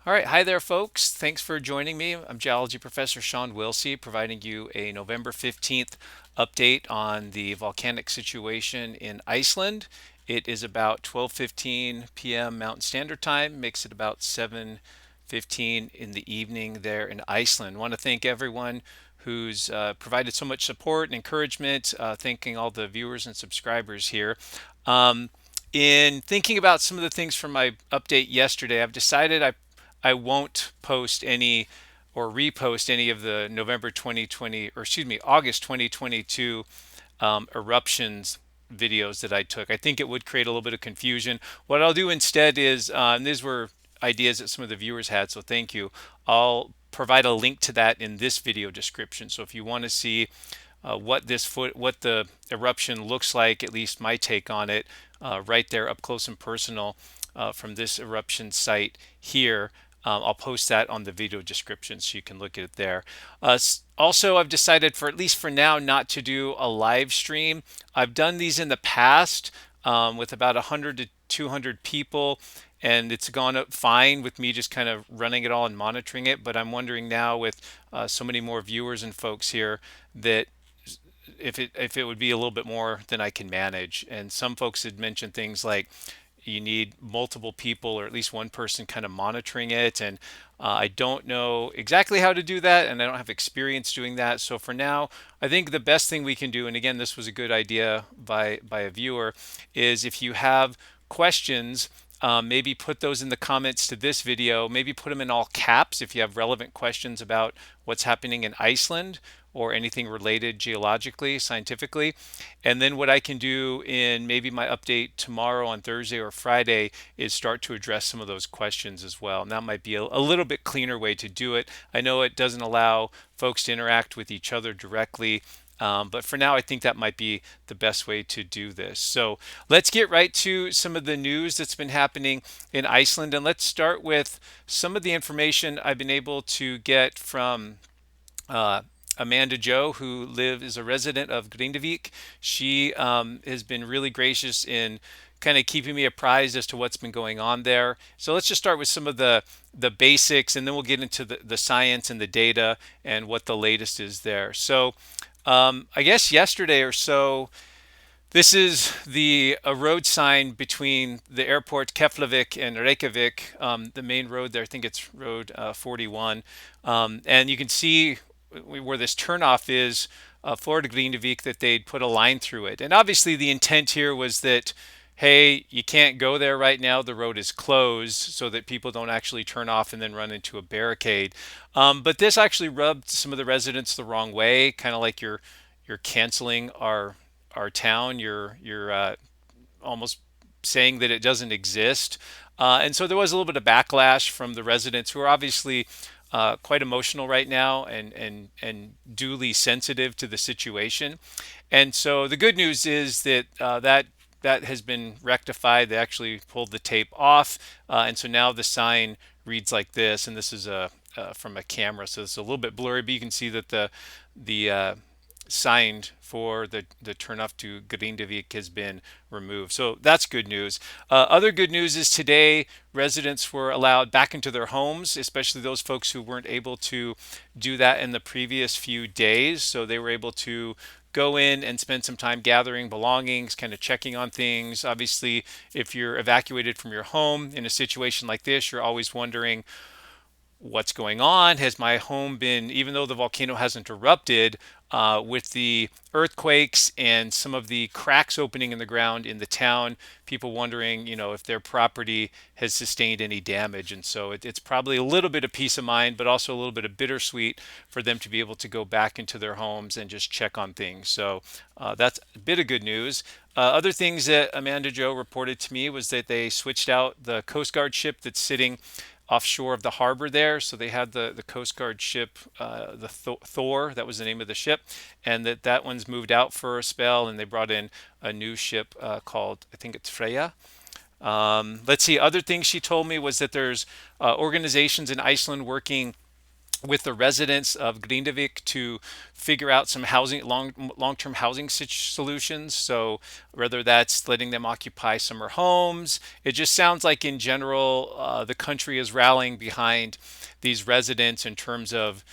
All right, hi there, folks. Thanks for joining me. I'm Geology Professor Shawn Willsey, providing you a November 15th update on the volcanic situation in Iceland. It is about 12:15 p.m. Mountain Standard Time, makes it about 7:15 in the evening there in Iceland. I want to thank everyone who's provided so much support and encouragement, thanking all the viewers and subscribers here. Um, in thinking about some of the things from my update yesterday, I've decided I won't post any or repost any of the November 2020, or excuse me, August 2022 eruptions videos that I took. I think it would create a little bit of confusion. What I'll do instead is, and these were ideas that some of the viewers had, so thank you. I'll provide a link to that in this video description. So if you want to see what the eruption looks like, at least my take on it, right there up close and personal from this eruption site here. I'll post that on the video description so you can look at it there. Also, I've decided for at least for now not to do a live stream. I've done these in the past with about 100 to 200 people, and it's gone up fine with me just kind of running it all and monitoring it. But I'm wondering now with so many more viewers and folks here that if it would be a little bit more than I can manage. And some folks had mentioned things like you need multiple people or at least one person kind of monitoring it. And I don't know exactly how to do that, and I don't have experience doing that. So for now, I think the best thing we can do, and again, this was a good idea by a viewer, is if you have questions, maybe put those in the comments to this video. Maybe put them in all caps if you have relevant questions about what's happening in Iceland or anything related geologically, scientifically. And then what I can do in maybe my update tomorrow on Thursday or Friday is start to address some of those questions as well. And that might be a little bit cleaner way to do it. I know it doesn't allow folks to interact with each other directly. But for now, I think that might be the best way to do this. So let's get right to some of the news that's been happening in Iceland. And let's start with some of the information I've been able to get from uh, Amanda Joe, who is a resident of Grindavik. She has been really gracious in kind of keeping me apprised as to what's been going on there. So let's just start with some of the basics, and then we'll get into the science and the data and what the latest is there. So I guess yesterday or so, this is the a road sign between the airport Keflavik and Reykjavik, the main road there. I think it's road 41, and you can see where this turnoff is Florida Grindavik, that they'd put a line through it. And obviously the intent here was that, hey, you can't go there right now. The road is closed so that people don't actually turn off and then run into a barricade. But this actually rubbed some of the residents the wrong way, kind of like you're canceling our town. You're almost saying that it doesn't exist. And so there was a little bit of backlash from the residents who are obviously quite emotional right now and duly sensitive to the situation. And so the good news is that that has been rectified. They actually pulled the tape off, and so now the sign reads like this. And this is from a camera, so it's a little bit blurry, but you can see that the signed for the turnoff to Grindavik has been removed. So that's good news. Other good news is today residents were allowed back into their homes, especially those folks who weren't able to do that in the previous few days. So they were able to go in and spend some time gathering belongings, kind of checking on things. Obviously, if you're evacuated from your home in a situation like this, you're always wondering, what's going on? Has my home been, even though the volcano hasn't erupted, with the earthquakes and some of the cracks opening in the ground in the town, people wondering, if their property has sustained any damage. And so it's probably a little bit of peace of mind, but also a little bit of bittersweet for them to be able to go back into their homes and just check on things. So that's a bit of good news. Other things that Amanda Joe reported to me was that they switched out the Coast Guard ship that's sitting offshore of the harbor there. So they had the Coast Guard ship, the Thor, that was the name of the ship, and that one's moved out for a spell, and they brought in a new ship called, I think it's Freya. Let's see, other things she told me was that there's organizations in Iceland working with the residents of Grindavik to figure out some housing long-term housing solutions. So whether that's letting them occupy summer homes, it just sounds like in general the country is rallying behind these residents in terms of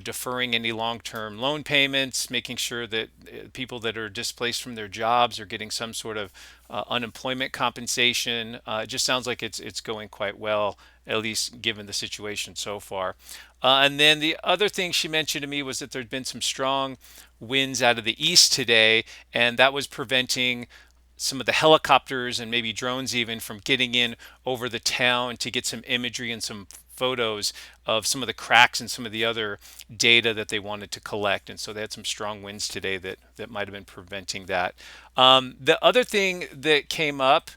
deferring any long-term loan payments, making sure that people that are displaced from their jobs are getting some sort of unemployment compensation. It just sounds like it's going quite well, at least given the situation so far. And then the other thing she mentioned to me was that there'd been some strong winds out of the east today, and that was preventing some of the helicopters and maybe drones even from getting in over the town to get some imagery and some photos of some of the cracks and some of the other data that they wanted to collect. And so they had some strong winds today that might have been preventing that. The other thing that came up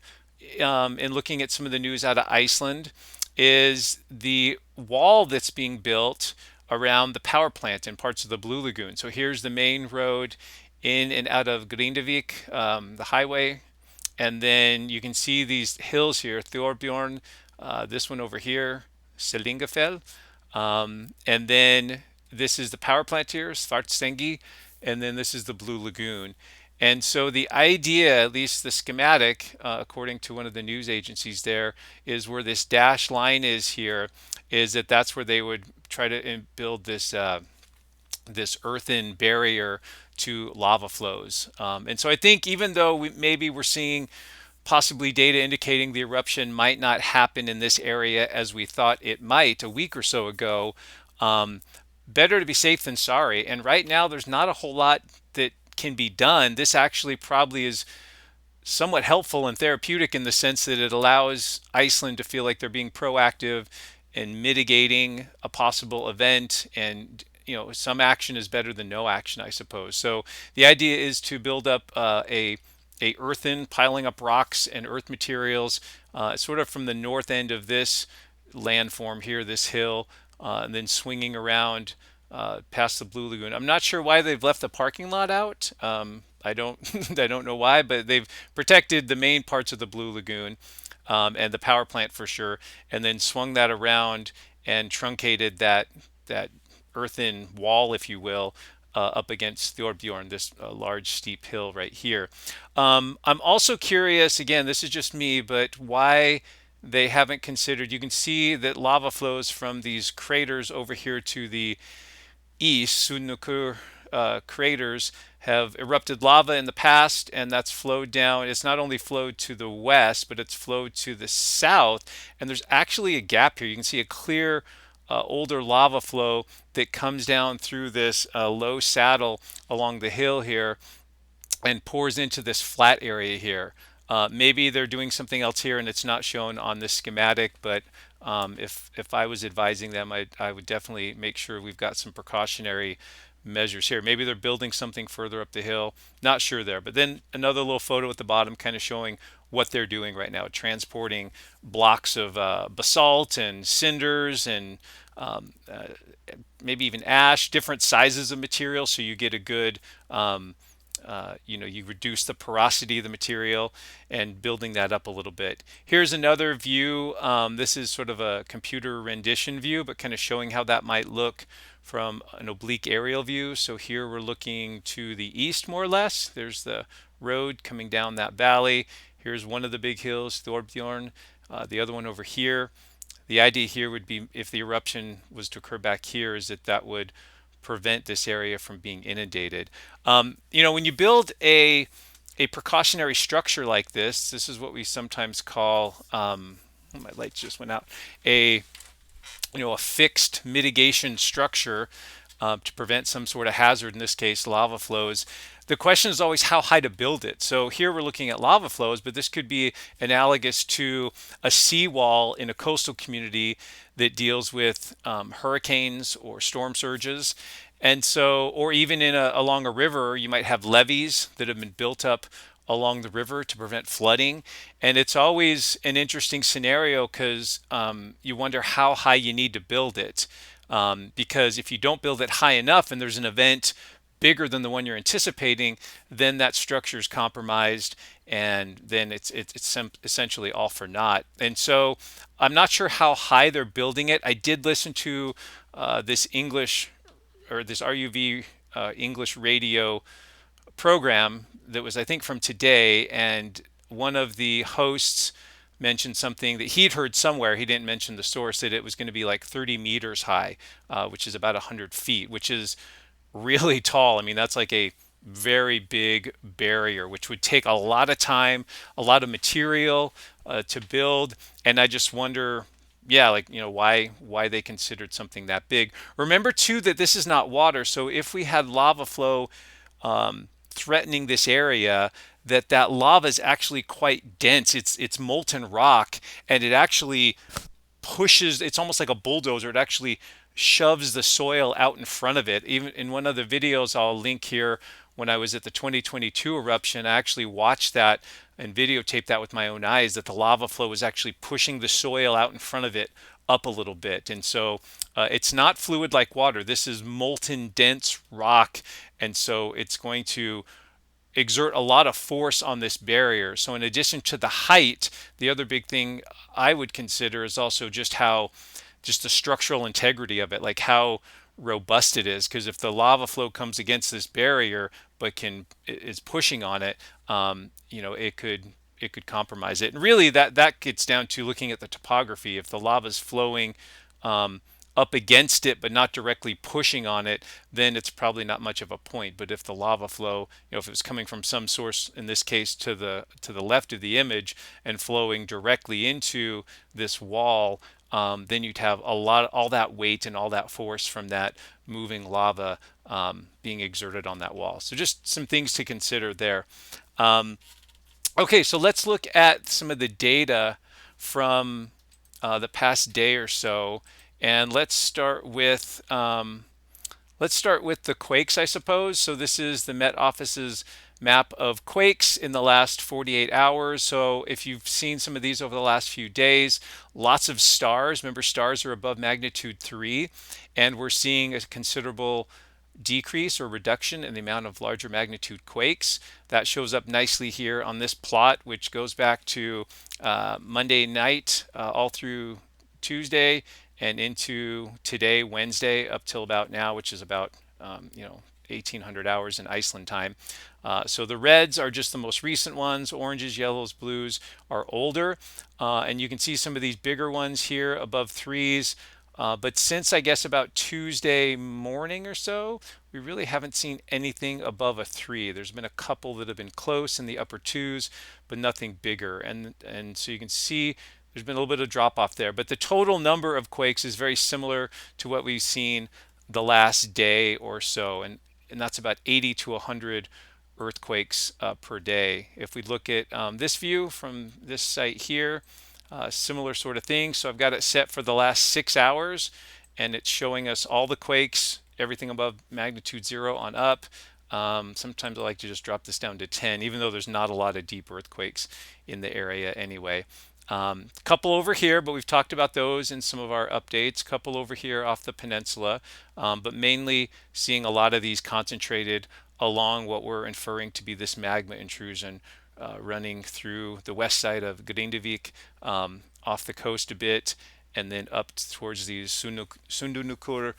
in looking at some of the news out of Iceland is the wall that's being built around the power plant in parts of the Blue Lagoon. So here's the main road in and out of Grindavik, the highway, and then you can see these hills here, Thorbjorn, this one over here, Selingafell, and then this is the power plant here, Svartsengi, and then this is the Blue Lagoon. And so the idea, at least the schematic, according to one of the news agencies there, is where this dashed line is here, is that that's where they would try to build this earthen barrier to lava flows. And so I think even though maybe we're seeing possibly data indicating the eruption might not happen in this area as we thought it might a week or so ago, um, better to be safe than sorry. And right now, there's not a whole lot that can be done. This actually probably is somewhat helpful and therapeutic in the sense that it allows Iceland to feel like they're being proactive in mitigating a possible event, and some action is better than no action, I suppose. So the idea is to build up a earthen, piling up rocks and earth materials sort of from the north end of this landform here, this hill, and then swinging around past the Blue Lagoon. I'm not sure why they've left the parking lot out. I don't I don't know why, but they've protected the main parts of the Blue Lagoon and the power plant for sure, and then swung that around and truncated that earthen wall, if you will, up against Thorbjorn, this large steep hill right here. I'm also curious, again, this is just me, but why they haven't considered. You can see that lava flows from these craters over here to the east. Sunnukur craters have erupted lava in the past, and that's flowed down. It's not only flowed to the west, but it's flowed to the south. And there's actually a gap here. You can see a clear older lava flow that comes down through this low saddle along the hill here and pours into this flat area here. Maybe they're doing something else here and it's not shown on this schematic, but if I was advising them, I would definitely make sure we've got some precautionary measures here. Maybe they're building something further up the hill. Not sure there. But then another little photo at the bottom kind of showing what they're doing right now, transporting blocks of basalt and cinders and um, uh, maybe even ash, different sizes of material, so you get a good you reduce the porosity of the material and building that up a little bit. Here's another view. This is sort of a computer rendition view, but kind of showing how that might look from an oblique aerial view. So here we're looking to the east more or less. There's the road coming down that valley. Here's one of the big hills, Thorbjorn, the other one over here. The idea here would be, if the eruption was to occur back here, is that would prevent this area from being inundated. When you build a precautionary structure like this is what we sometimes call, my lights just went out, a fixed mitigation structure to prevent some sort of hazard, in this case lava flows. The question is always how high to build it. So here we're looking at lava flows, but this could be analogous to a seawall in a coastal community that deals with hurricanes or storm surges. And so, or even along a river, you might have levees that have been built up along the river to prevent flooding. And it's always an interesting scenario because you wonder how high you need to build it. Because if you don't build it high enough and there's an event bigger than the one you're anticipating, then that structure is compromised, and then it's essentially all for naught. And so I'm not sure how high they're building it. I did listen to this English or this RUV English radio program that was, I think, from today, and one of the hosts mentioned something that he'd heard somewhere. He didn't mention the source, that it was going to be like 30 meters high, which is about 100 feet, which is really tall. I mean, that's like a very big barrier, which would take a lot of time, a lot of material to build. And I just wonder, yeah, like, why they considered something that big. Remember too that this is not water, so if we had lava flow threatening this area, that lava is actually quite dense. It's molten rock, and it actually pushes. It's almost like a bulldozer. It actually shoves the soil out in front of it. Even in one of the videos I'll link here, when I was at the 2022 eruption, I actually watched that and videotaped that with my own eyes, that the lava flow was actually pushing the soil out in front of it up a little bit. And so it's not fluid like water. This is molten, dense rock. And so it's going to exert a lot of force on this barrier. So in addition to the height, the other big thing I would consider is also just the structural integrity of it, like how robust it is. Because if the lava flow comes against this barrier but is pushing on it, it could compromise it. And really, that gets down to looking at the topography. If the lava is flowing um, up against it but not directly pushing on it, then it's probably not much of a point. But if the lava flow, if it was coming from some source, in this case to the left of the image, and flowing directly into this wall, then you'd have all that weight and all that force from that moving lava being exerted on that wall. So just some things to consider there. Okay, so let's look at some of the data from the past day or so, and let's start with the quakes, I suppose. So this is the Met Office's map of quakes in the last 48 hours. So if you've seen some of these over the last few days, lots of stars. Remember, stars are above magnitude 3, and we're seeing a considerable decrease or reduction in the amount of larger magnitude quakes. That shows up nicely here on this plot, which goes back to Monday night all through Tuesday and into today, Wednesday, up till about now, which is about 1800 hours in Iceland time. So the reds are just the most recent ones. Oranges, yellows, blues are older. And you can see some of these bigger ones here above threes. But since, I guess, about Tuesday morning or so, we really haven't seen anything above a 3. There's been a couple that have been close in the upper 2s, but nothing bigger. And so you can see there's been a little bit of drop off there. But the total number of quakes is very similar to what we've seen the last day or so. And that's about 80 to 100 earthquakes per day. If we look at this view from this site here, similar sort of thing. So I've got it set for the last 6 hours, and it's showing us all the quakes, everything above magnitude 0 on up. Sometimes I like to just drop this down to 10, even though there's not a lot of deep earthquakes in the area anyway. Couple over here, but we've talked about those in some of our updates. Couple over here off the peninsula, but mainly seeing a lot of these concentrated along what we're inferring to be this magma intrusion running through the west side of Grindavik, off the coast a bit, and then up towards these Sundunukur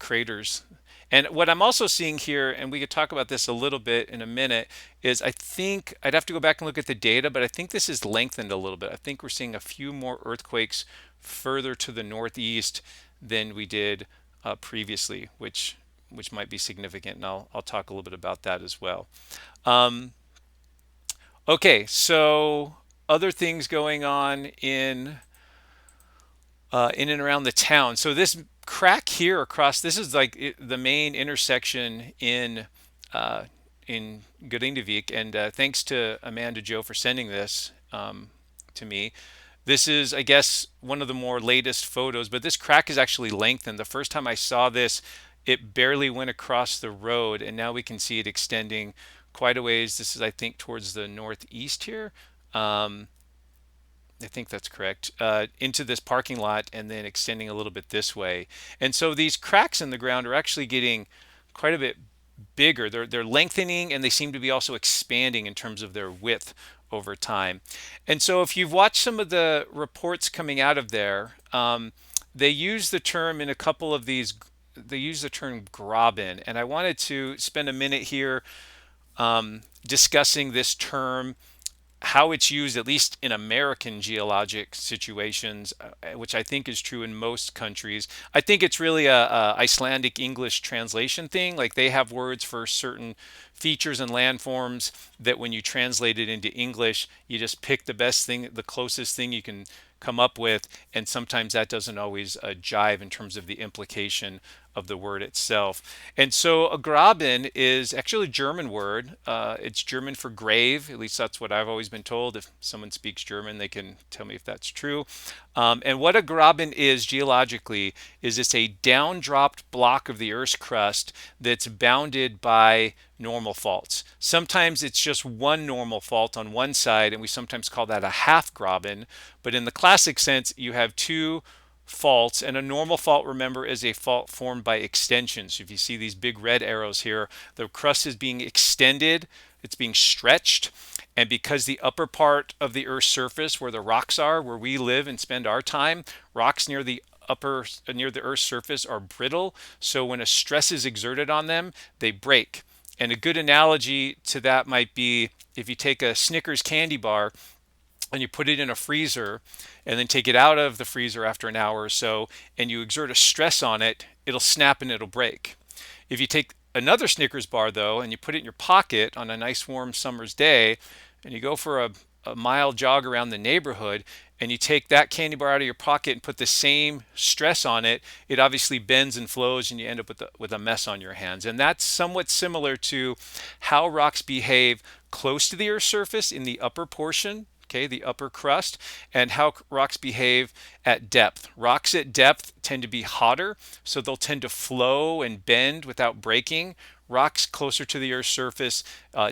craters. And what I'm also seeing here, and we could talk about this a little bit in a minute, is I think I'd have to go back and look at the data, but I think this is lengthened a little bit. I think we're seeing a few more earthquakes further to the northeast than we did previously, which might be significant, and I'll talk a little bit about that as well. Um, okay, so other things going on in and around the town. So this crack here across, this is like the main intersection uh, in Grindavik, and thanks to Amanda Joe for sending this to me. This is, I guess, one of the more latest photos, but this crack is actually lengthened. The first time I saw this, it barely went across the road, and now we can see it extending quite a ways. This is, I think, towards the northeast here. Um, I think that's correct, into this parking lot and then extending a little bit this way. And so these cracks in the ground are actually getting quite a bit bigger. They're lengthening, and they seem to be also expanding in terms of their width over time. And so if you've watched some of the reports coming out of there, they use the term in a couple of these. They use the term graben, and I wanted to spend a minute here discussing this term, how it's used, at least in American geologic situations, which I think is true in most countries. I think it's really a Icelandic English translation thing. Like they have words for certain features and landforms that when you translate it into English, you just pick the best thing, the closest thing you can come up with, and sometimes that doesn't always jive in terms of the implication of the word itself. And so a graben is actually a German word. It's German for grave. At least that's what I've always been told. If someone speaks German, they can tell me if that's true. And what a graben is geologically is it's a downdropped block of the Earth's crust that's bounded by normal faults. Sometimes it's just one normal fault on one side, and we sometimes call that a half graben. But in the classic sense, you have two faults, and a normal fault, remember, is a fault formed by extension. So if you see these big red arrows here, the crust is being extended, it's being stretched, and because the upper part of the Earth's surface, where the rocks are, where we live and spend our time, rocks near the Earth's surface are brittle. So when a stress is exerted on them, they break. And a good analogy to that might be if you take a Snickers candy bar and you put it in a freezer and then take it out of the freezer after an hour or so and you exert a stress on it, it'll snap and it'll break. If you take another Snickers bar though and you put it in your pocket on a nice warm summer's day and you go for a mile jog around the neighborhood and you take that candy bar out of your pocket and put the same stress on it, it obviously bends and flows and you end up with a mess on your hands. And that's somewhat similar to how rocks behave close to the Earth's surface in the upper portion, okay, the upper crust, and how rocks behave at depth. Rocks at depth tend to be hotter, so they'll tend to flow and bend without breaking. Rocks closer to the Earth's surface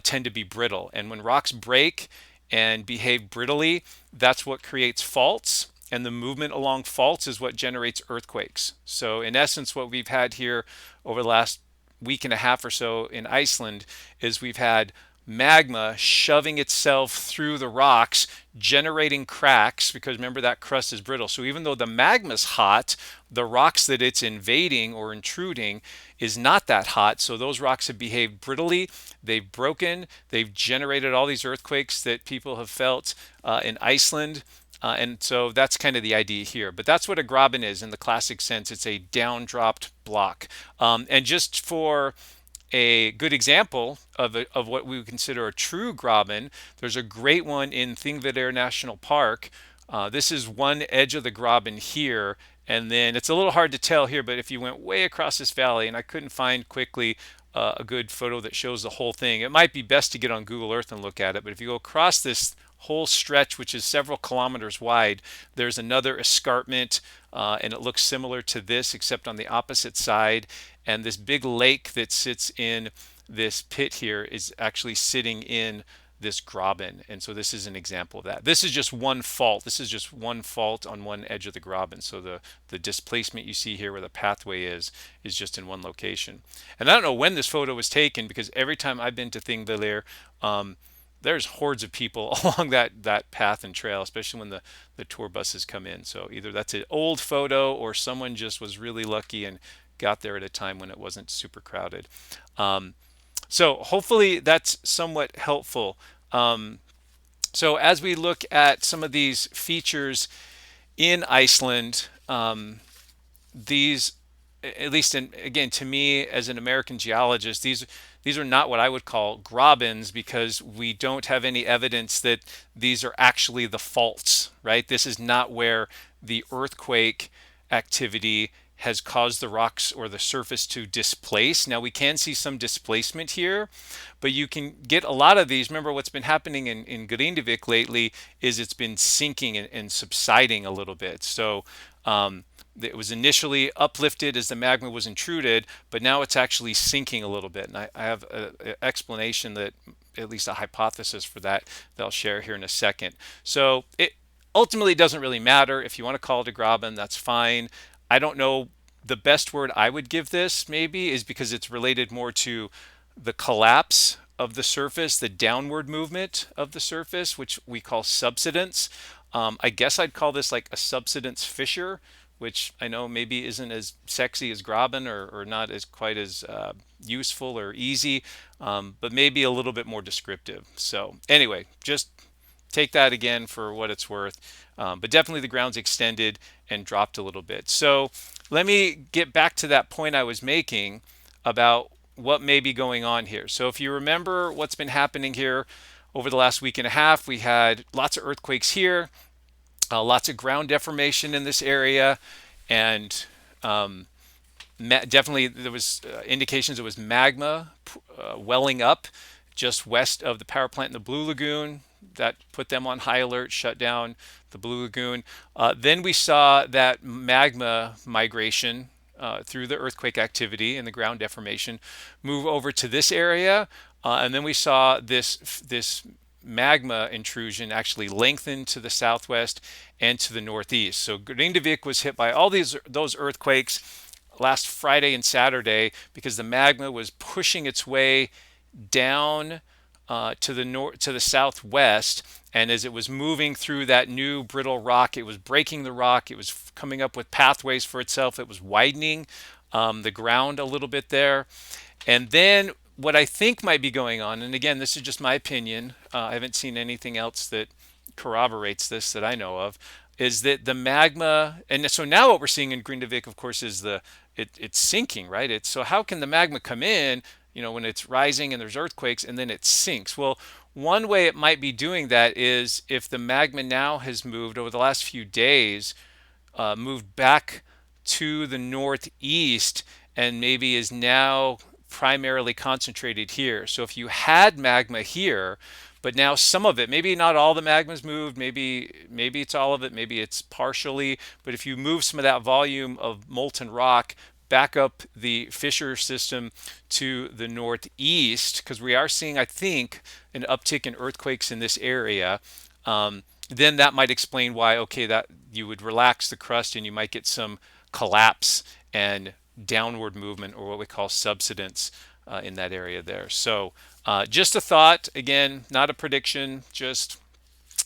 tend to be brittle. And when rocks break and behave brittly, that's what creates faults. And the movement along faults is what generates earthquakes. So, in essence, what we've had here over the last week and a half or so in Iceland is we've had magma shoving itself through the rocks, generating cracks, because remember that crust is brittle. So even though the magma's hot, the rocks that it's invading or intruding is not that hot. So those rocks have behaved brittly, they've broken, they've generated all these earthquakes that people have felt in Iceland. And so that's kind of the idea here. But that's what a graben is in the classic sense. It's a downdropped block. And just for a good example of what we would consider a true graben, there's a great one in Thingvellir National Park. This is one edge of the graben here, and then it's a little hard to tell here, but if you went way across this valley, and I couldn't find quickly a good photo that shows the whole thing, it might be best to get on Google Earth and look at it, but if you go across this whole stretch, which is several kilometers wide, there's another escarpment, and it looks similar to this, except on the opposite side. And this big lake that sits in this pit here is actually sitting in this graben. And so this is an example of that. This is just one fault. This is just one fault on one edge of the graben. So the displacement you see here where the pathway is just in one location. And I don't know when this photo was taken because every time I've been to Thingvellir, there's hordes of people along that path and trail, especially when the tour buses come in. So either that's an old photo or someone just was really lucky and got there at a time when it wasn't super crowded. So hopefully that's somewhat helpful. So as we look at some of these features in Iceland, these, at least again to me as an American geologist, these are not what I would call grabens because we don't have any evidence that these are actually the faults, right? This is not where the earthquake activity has caused the rocks or the surface to displace. Now we can see some displacement here, but you can get a lot of these. Remember what's been happening in Grindavik lately is it's been sinking and subsiding a little bit. So it was initially uplifted as the magma was intruded, but now it's actually sinking a little bit. And I have an explanation that, at least a hypothesis for that I'll share here in a second. So it ultimately doesn't really matter. If you want to call it a graben, that's fine. I don't know, the best word I would give this maybe is because it's related more to the collapse of the surface, the downward movement of the surface, which we call subsidence. I guess I'd call this like a subsidence fissure, which I know maybe isn't as sexy as graben, or not as quite as useful or easy, but maybe a little bit more descriptive. So anyway, just take that again for what it's worth. But definitely the ground's extended and dropped a little bit. So let me get back to that point I was making about what may be going on here. So if you remember what's been happening here over the last week and a half, we had lots of earthquakes here, lots of ground deformation in this area, and definitely there was indications it was magma welling up just west of the power plant in the Blue Lagoon. That put them on high alert, shut down the Blue Lagoon. Then we saw that magma migration through the earthquake activity and the ground deformation move over to this area, and then we saw this magma intrusion actually lengthen to the southwest and to the northeast. So Grindavik was hit by all those earthquakes last Friday and Saturday because the magma was pushing its way down to the north, to the southwest, and as it was moving through that new brittle rock, it was breaking the rock. It was coming up with pathways for itself. It was widening the ground a little bit there, and then what I think might be going on, and again, this is just my opinion. I haven't seen anything else that corroborates this that I know of, is that the magma, and so now what we're seeing in Grindavik, of course, is it's sinking, right? It's so how can the magma come in, when it's rising and there's earthquakes, and then it sinks? Well, one way it might be doing that is if the magma now has moved over the last few days, moved back to the northeast, and maybe is now primarily concentrated here. So if you had magma here, but now some of it, maybe not all the magma's moved, maybe it's all of it, maybe it's partially, but if you move some of that volume of molten rock back up the fissure system to the northeast, because we are seeing, I think, an uptick in earthquakes in this area, then that might explain why, okay, that you would relax the crust and you might get some collapse and downward movement, or what we call subsidence, in that area there. So just a thought, again, not a prediction, just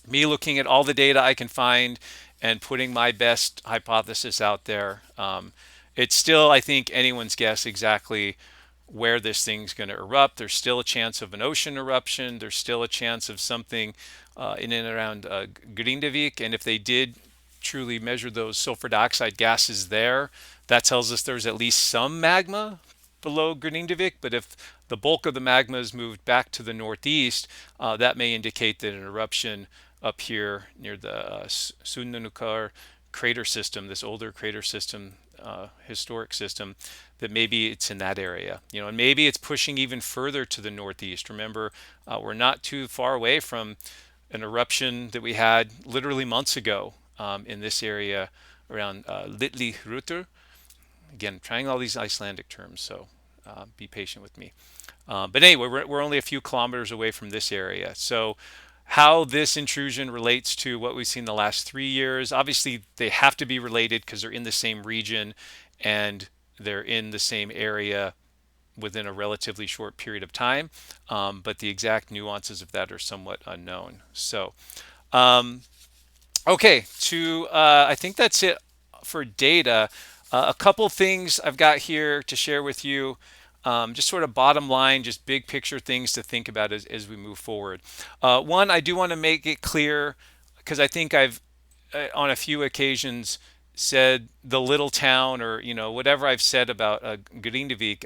me looking at all the data I can find and putting my best hypothesis out there. It's still, I think, anyone's guess exactly where this thing's going to erupt. There's still a chance of an ocean eruption. There's still a chance of something in and around Grindavik. And if they did truly measure those sulfur dioxide gases there, that tells us there's at least some magma below Grindavik. But if the bulk of the magma has moved back to the northeast, that may indicate that an eruption up here near the Sunnanukar crater system, this older crater system, historic system, that maybe it's in that area, and maybe it's pushing even further to the northeast. Remember, we're not too far away from an eruption that we had literally months ago in this area around Litli Rutur. Again, trying all these Icelandic terms, so be patient with me. But anyway, we're only a few kilometers away from this area. So how this intrusion relates to what we've seen the last 3 years, obviously they have to be related because they're in the same region and they're in the same area within a relatively short period of time. But the exact nuances of that are somewhat unknown. So, okay, I think that's it for data. A couple things I've got here to share with you, just sort of bottom line, just big picture things to think about as we move forward. One, I do want to make it clear, because I think I've, on a few occasions, said the little town, or whatever I've said about Grindavik.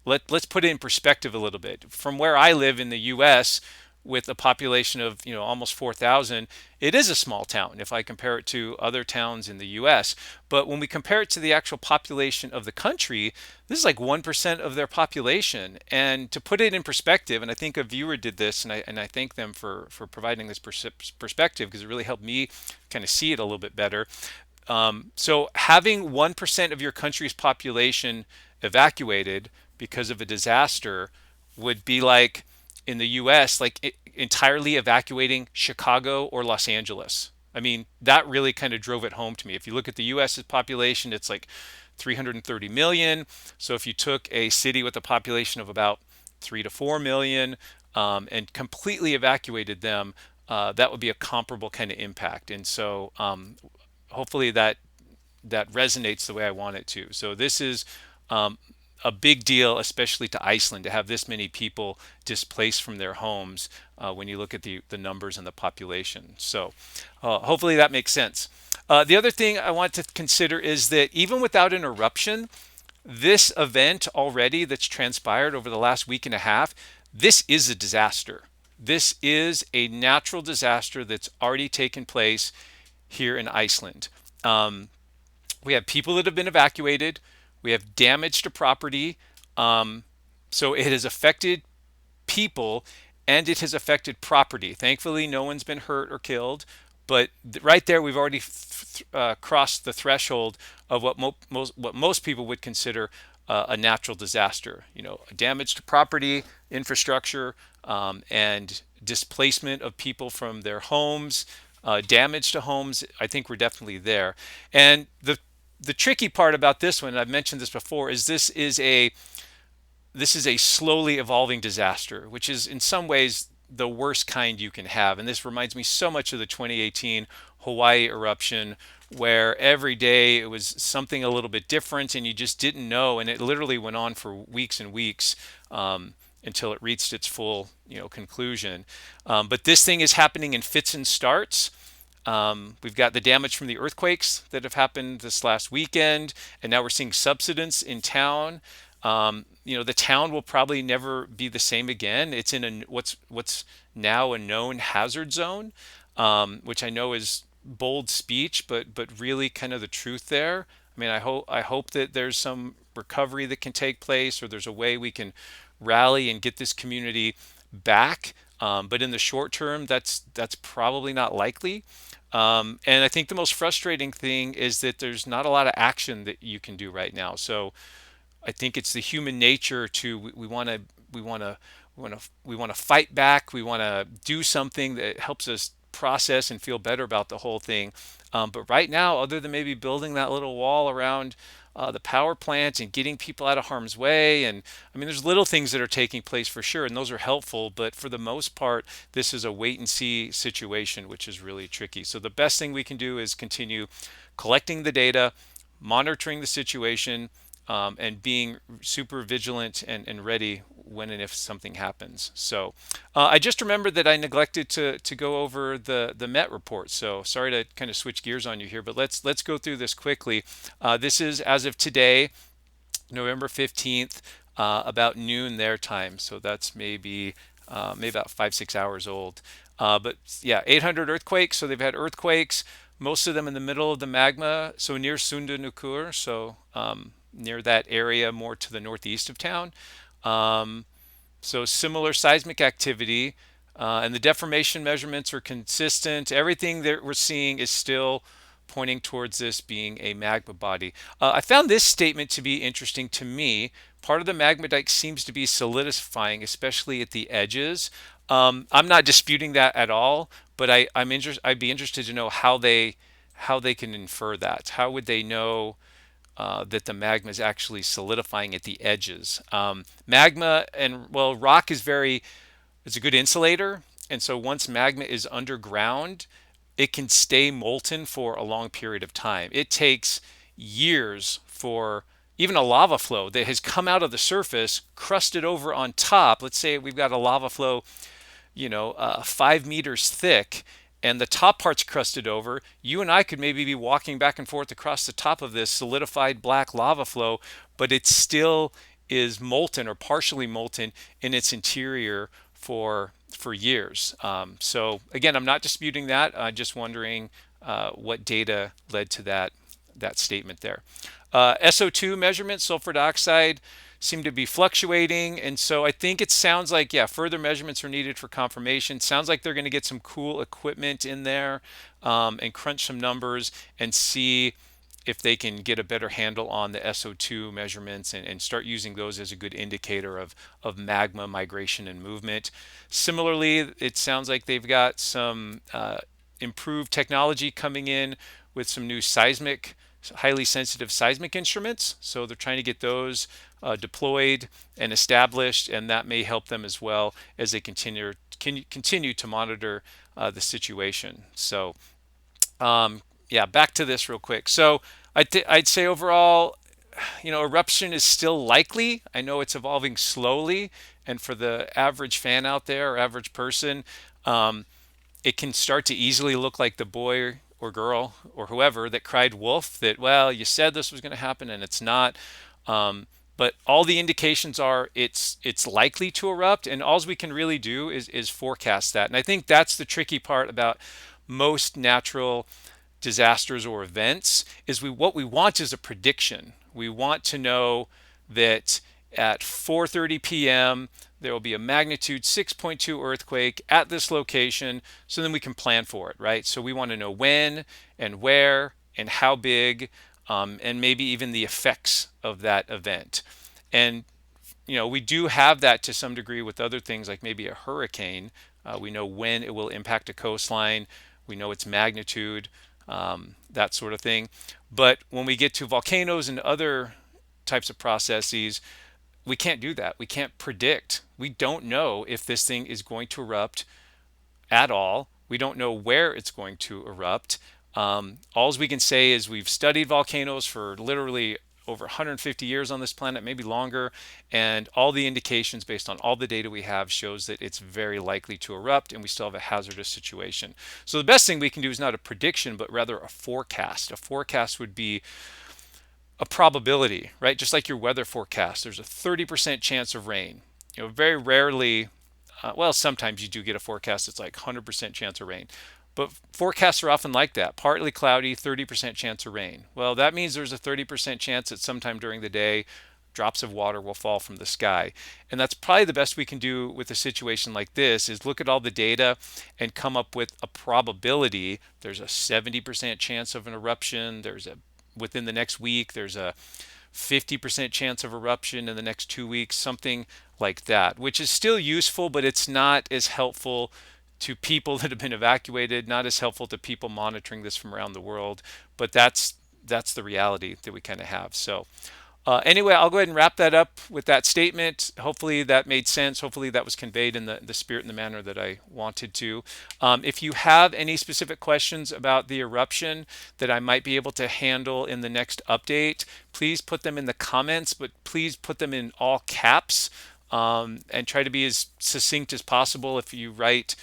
Let's put it in perspective a little bit. From where I live in the U.S., with a population of almost 4,000, it is a small town if I compare it to other towns in the U.S. But when we compare it to the actual population of the country, this is like 1% of their population. And to put it in perspective, and I think a viewer did this, and I thank them for providing this perspective, because it really helped me kind of see it a little bit better. So having 1% of your country's population evacuated because of a disaster would be like, in the US, like entirely evacuating Chicago or Los Angeles. I mean, that really kind of drove it home to me. If you look at the US's population, it's like 330 million. So if you took a city with a population of about 3 to 4 million and completely evacuated them, that would be a comparable kind of impact. And so hopefully that that resonates the way I want it to. So this is um, a big deal, especially to Iceland, to have this many people displaced from their homes when you look at the numbers and the population. So hopefully that makes sense. The other thing I want to consider is that even without an eruption, this event already that's transpired over the last week and a half, this is a disaster. This is a natural disaster that's already taken place here in Iceland. Um, we have people that have been evacuated. We have damage to property. So it has affected people and it has affected property. Thankfully, no one's been hurt or killed. But right there, we've already crossed the threshold of what most people would consider a natural disaster. You know, damage to property, infrastructure, and displacement of people from their homes, damage to homes. I think we're definitely there. And the tricky part about this one, I've mentioned this before, is this is a slowly evolving disaster, which is in some ways the worst kind you can have. And this reminds me so much of the 2018 Hawaii eruption, where every day it was something a little bit different and you just didn't know. And it literally went on for weeks and weeks until it reached its full, conclusion. But this thing is happening in fits and starts. We've got the damage from the earthquakes that have happened this last weekend, and now we're seeing subsidence in town. The town will probably never be the same again. It's in what's now a known hazard zone, which I know is bold speech, but really kind of the truth there. I mean, I hope that there's some recovery that can take place, or there's a way we can rally and get this community back. But in the short term, that's probably not likely. And I think the most frustrating thing is that there's not a lot of action that you can do right now. So I think it's the human nature to we want to we want to we want to fight back. We want to do something that helps us process and feel better about the whole thing. But right now, other than maybe building that little wall around the power plant and getting people out of harm's way, and I mean, there's little things that are taking place for sure, and those are helpful. But for the most part, this is a wait and see situation, which is really tricky. So the best thing we can do is continue collecting the data, monitoring the situation, and being super vigilant and ready when and if something happens. So I just remembered that I neglected to go over the Met report. So sorry to kind of switch gears on you here, but let's go through this quickly. This is as of today, November 15th, about noon their time. So that's maybe about 5-6 hours old. But yeah, 800 earthquakes. So they've had earthquakes, most of them in the middle of the magma, so near Sundanukur, so near that area more to the northeast of town. Um, so similar seismic activity, and the deformation measurements are consistent. Everything that we're seeing is still pointing towards this being a magma body. I found this statement to be interesting to me. Part of the magma dike seems to be solidifying, especially at the edges. I'm not disputing that at all, but I'd be interested to know how they can infer that. How would they know that the magma is actually solidifying at the edges? Magma and well, rock it's a good insulator, and so once magma is underground, it can stay molten for a long period of time. It takes years for even a lava flow that has come out of the surface, crusted over on top. Let's say we've got a lava flow 5 meters thick, and the top part's crusted over. You and I could maybe be walking back and forth across the top of this solidified black lava flow, but it still is molten or partially molten in its interior for years. So again, I'm not disputing that. I'm just wondering what data led to that statement there. SO2 measurements, sulfur dioxide, seem to be fluctuating, and so I think it sounds like further measurements are needed for confirmation. Sounds like they're going to get some cool equipment in there and crunch some numbers and see if they can get a better handle on the SO2 measurements and start using those as a good indicator of magma migration and movement. Similarly, it sounds like they've got some improved technology coming in with some new highly sensitive seismic instruments. So they're trying to get those deployed and established, and that may help them as well as they continue to monitor the situation. So back to this real quick. So I'd say overall, eruption is still likely. I know it's evolving slowly, and for the average fan out there or average person, um, it can start to easily look like the boy or girl or whoever that cried wolf. That, well, you said this was going to happen and it's not. Um, but all the indications are it's likely to erupt, and all we can really do is forecast that. And I think that's the tricky part about most natural disasters or events is what we want is a prediction. We want to know that at 4:30 p.m. there will be a magnitude 6.2 earthquake at this location, so then we can plan for it, right? So we want to know when and where and how big, and maybe even the effects of that event. And we do have that to some degree with other things like maybe a hurricane. We know when it will impact a coastline. We know its magnitude, that sort of thing. But when we get to volcanoes and other types of processes, we can't do that. We can't predict. We don't know if this thing is going to erupt at all. We don't know where it's going to erupt. All we can say is we've studied volcanoes for literally over 150 years on this planet, maybe longer, and all the indications based on all the data we have shows that it's very likely to erupt, and we still have a hazardous situation. So the best thing we can do is not a prediction, but rather a forecast. A forecast would be a probability, right? Just like your weather forecast, there's a 30% chance of rain. Very rarely, well, sometimes you do get a forecast that's like 100% chance of rain. But forecasts are often like that, partly cloudy, 30% chance of rain. Well, that means there's a 30% chance that sometime during the day, drops of water will fall from the sky. And that's probably the best we can do with a situation like this is look at all the data and come up with a probability. There's a 70% chance of an eruption. Within the next week, there's a 50% chance of eruption in the next 2 weeks, something like that, which is still useful, but it's not as helpful to people that have been evacuated, not as helpful to people monitoring this from around the world. But that's the reality that we kind of have. So anyway, I'll go ahead and wrap that up with that statement. Hopefully that made sense. Hopefully that was conveyed in the spirit and the manner that I wanted to. If you have any specific questions about the eruption that I might be able to handle in the next update, please put them in the comments, but please put them in all caps, and try to be as succinct as possible. If you write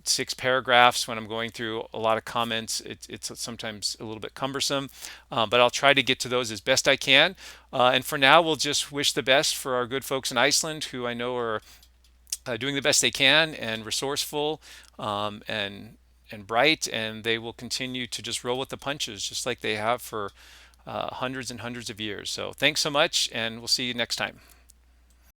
6 paragraphs when I'm going through a lot of comments, it's sometimes a little bit cumbersome, but I'll try to get to those as best I can. And for now, we'll just wish the best for our good folks in Iceland, who I know are doing the best they can and resourceful, and bright, and they will continue to just roll with the punches, just like they have for hundreds and hundreds of years. So thanks so much, and we'll see you next time.